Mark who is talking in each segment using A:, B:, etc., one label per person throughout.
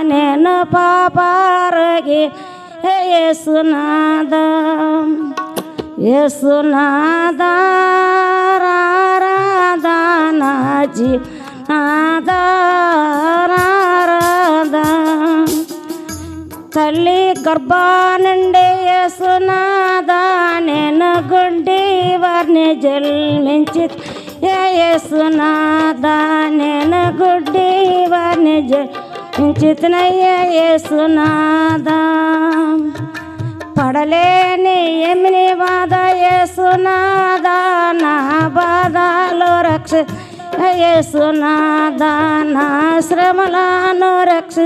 A: నేను పాపారగి యేసునాథ యేసునాథ రారాధనాజీ నాదారాధ తల్లి గర్భానుండి యేసునాథ నేను గుడ్డి వారిని జన్మించి యేసునాథ నేను గుడ్డి వారిని జన్మించినయ్యా యేసునాథ పడలేని ఎమిని బాధ యేసునాథ నా బాధలో రక్ష యేసునాథ నా శ్రమలను రక్ష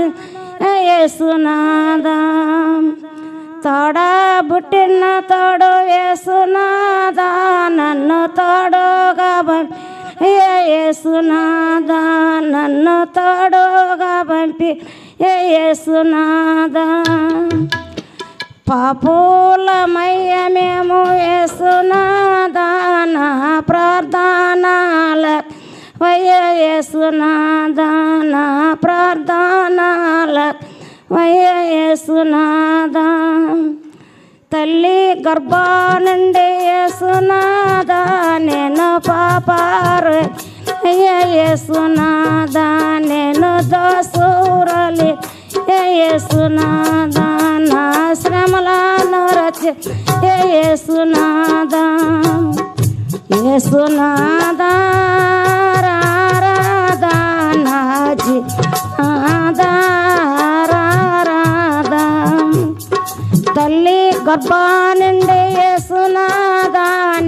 A: యేసునాథ తోడ బుట్టిన తోడు యేసునాథ నన్ను తోడుగా యేసునాథ నన్ను తోడుగా పంపి యేసునాథ పాపులమయ్య మేము యేసునాథ నా ప్రార్థనల వయ్య యేసునాథ నా ప్రార్థనల వయ్య యేసునాథ తల్లి గర్భానుండి యేసునాథ నేను పాపారు యేసునాథ నేను దోసూరలి యేసునాథ నా శ్రమలను రచి యేసునాథ యేసునాథ రారాధనాజీ నాదారాధ తల్లి గర్భానుండి యేసునాథ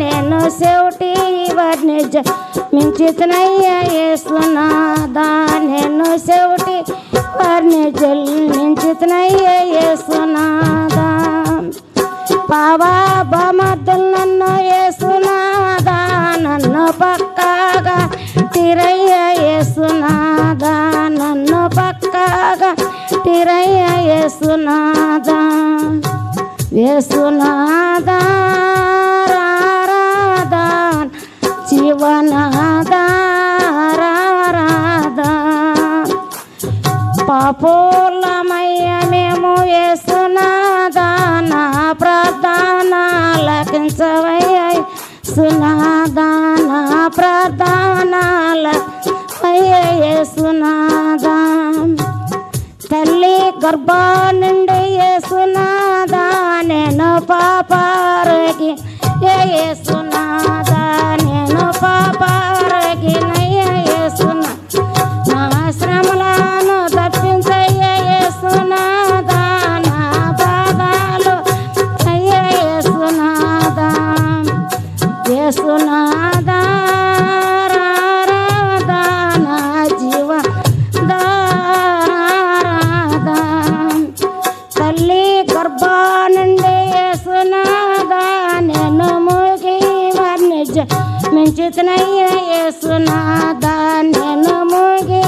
A: నేను చెవిటి వారిని జన్మించినయ్యా యేసునాథ నేను చెవిటి వారిని జన్మించినయ్యా యేసునాథ పావమద్దులు నన్ను యేసునాథ నన్ను పక్కగా తిరయ్య యేసునాథ నన్ను పక్కగా తిరయ్య యేసునాథ యేసునాథ రారాధ జీవనాథ రారాధ పాపులమయ్య మేము యేసునాథ నా ప్రార్థన లకించవయ్య యేసునాథ నా ప్రార్థన లవయ్య యేసునాథ తల్లి గర్భానుండి యేసునాథ నేను పాపారగి యేసునాథ నేను పాపారగి యేసునాథ నా శ్రమలను తప్పించయ్య యేసునాథ నా బాధలు అయ్య యేసునాథ యేసునాథ రారాధ నా జీవ దారాధ తల్లి గర్భానుండి యేసునాథ నేను మూగి వారిని జన్మించినయ్య యేసునాథ నేను మూగి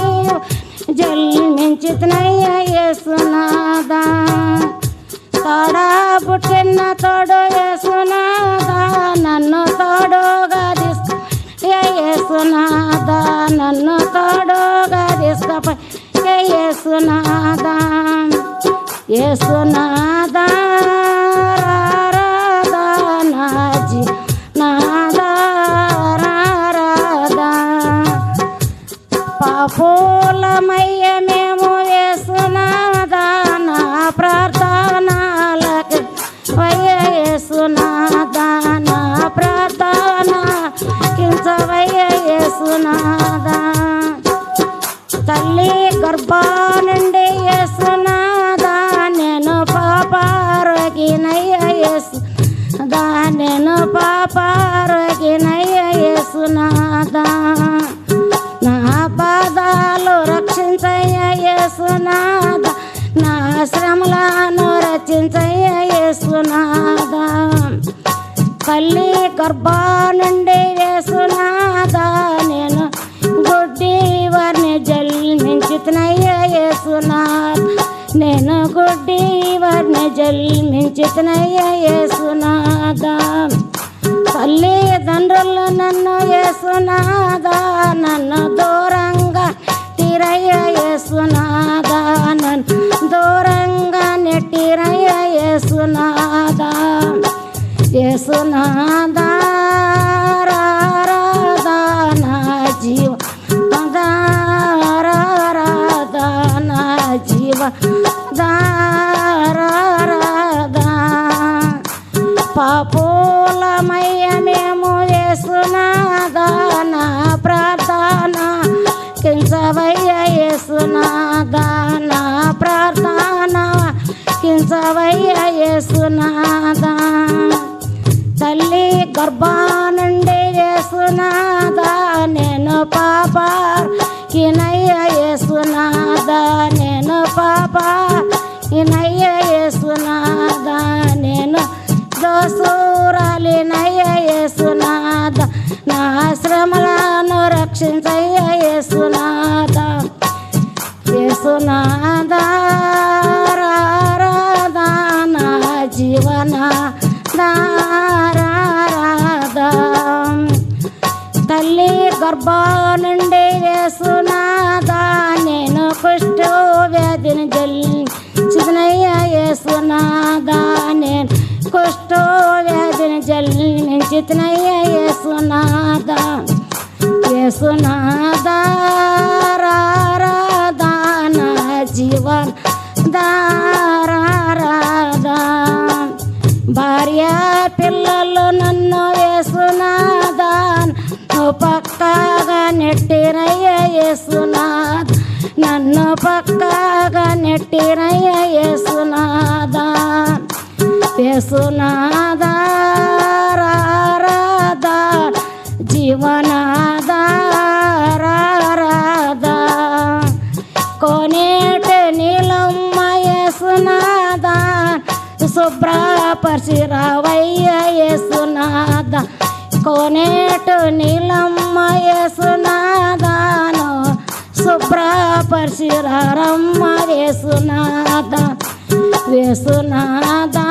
A: జన్మించినయ్య యేసునాథ తోడ పుట్టిన తోడు యేసునాథ నన్ను తోడుగా తీసుకు యేసునాథ నన్ను తోడుగా తీసుకుపోయి యేసునాథ యేసునాథ రారాధనాజీ నాదారాధ పాపులమయ్య మేము యేసునాథ నా ప్రార్థనలకు వయ్య యేసునాథ నా ప్రార్థన కించవయ్య యేసునాథ తల్లి గర్భానుండి యేసునాథ నేను పాపారగినయ్య యేసునాథ నేను పాపారగినయ్య యేసునాథ నా బాధలు రక్షించయ్య యేసునాథ నా శ్రమలను రచించయ్య యేసునాథ తల్లి గర్భానుండి యేసునాథ నేను గుడ్డి వారిని జన్మించినయ్య యేసునాథ నేను గుడ్డి వారిని జన్మించినయ్య యేసునాథ తల్లిదండ్రులు నన్ను యేసునాథ నన్ను దూరంగా తీరయ్య యేసునాథ నన్ను దారాదా పాపులమయ్య మేము యేసునాదా నా ప్రార్థన కించవయ్య యేసునాదా నా ప్రార్థన కించవయ్య యేసునాదా తల్లి గర్భానుండి యేసునాదా నేను పాపాకినయ్య యేసునాదా నేను పాపాకినయ్య యేసునాదా నేను దోసూరాలినయ్య యేసునాదా నా శ్రమలను రక్షించయ్య యేసునాదా యేసునాదా రారాదా నా జీవన దారాదా తల్లి గర్భానుండి యేసునాదా నేను కుష్ఠు వ్యాధిని జయించినయ్య యేసునాదా నేను కుష్ఠు వ్యాధిని జయించినయ్య యేసునాదా యేసునాదా రారాదా నా జీవన దారాదా భార్య పిల్లలు నన్ను యేసునాదా పక్కగా నెట్టిరయ్య యేసునాదా నన్ను పక్కగా నెట్టిరయ్య యేసునాదా యేసునాదా రారాదా జీవనాదా రారాదా కోనేటి నీలమ్మ యేసునాదా శుభ్రపరిచిరావయ్య యేసునాదా కోనేటు నీలమ్మ యేసునాదాను శుభ్రపరిచిరమ్మ యేసునాదా యేసునాదా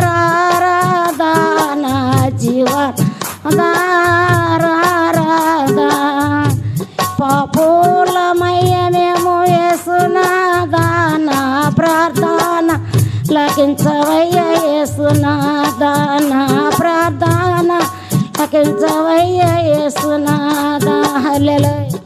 A: రారాదా నా జీవన దారాదా పాపులమయ్య మేము యేసునాదా నా ప్రార్థన లకించవయ్య యేసునాదా నా ప్రార్థన లకించవయ్య యేసునాదా హల్లెలూయా.